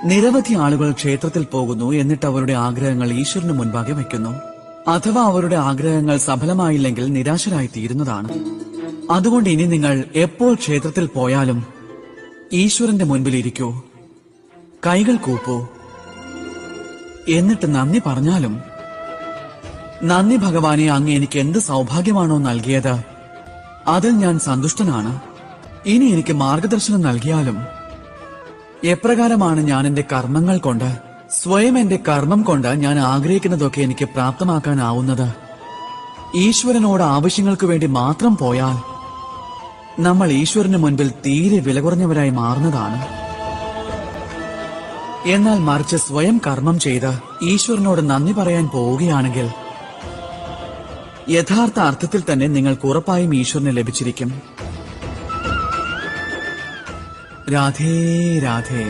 നിരവധി ആളുകൾ ക്ഷേത്രത്തിൽ പോകുന്നു, എന്നിട്ട് അവരുടെ ആഗ്രഹങ്ങൾ ഈശ്വരന് മുൻപാകെ വയ്ക്കുന്നു. അഥവാ അവരുടെ ആഗ്രഹങ്ങൾ സഫലമായില്ലെങ്കിൽ നിരാശരായി തീരുന്നതാണ്. അതുകൊണ്ട് ഇനി നിങ്ങൾ എപ്പോൾ ക്ഷേത്രത്തിൽ പോയാലും ഈശ്വരന്റെ മുൻപിൽ ഇരിക്കൂ, കൈകൾ കൂപ്പൂ, എന്നിട്ട് നന്ദി പറഞ്ഞാലും, നന്ദി ഭഗവാനെ, അങ്ങ് എനിക്ക് എന്ത് സൗഭാഗ്യമാണോ നൽകിയത് അതിൽ ഞാൻ സന്തുഷ്ടനാണ്. ഇനി എനിക്ക് മാർഗദർശനം നൽകിയാലും, എപ്രകാരമാണ് ഞാൻ എന്റെ കർമ്മങ്ങൾ കൊണ്ട്, സ്വയം എന്റെ കർമ്മം കൊണ്ട് ഞാൻ ആഗ്രഹിക്കുന്നതൊക്കെ എനിക്ക് പ്രാപ്തമാക്കാനാവുന്നത്? ഈശ്വരനോട് ആവശ്യങ്ങൾക്ക് വേണ്ടി മാത്രം പോയാൽ നമ്മൾ ഈശ്വരന് മുൻപിൽ തീരെ വില കുറഞ്ഞവരായി മാറുന്നതാണ്. എന്നാൽ മറിച്ച് സ്വയം കർമ്മം ചെയ്ത് ഈശ്വരനോട് നന്ദി പറയാൻ പോവുകയാണെങ്കിൽ യഥാർത്ഥ അർത്ഥത്തിൽ തന്നെ നിങ്ങൾക്ക് ഉറപ്പായും ഈശ്വരനെ ലഭിച്ചിരിക്കും. രാധേ രാധേ.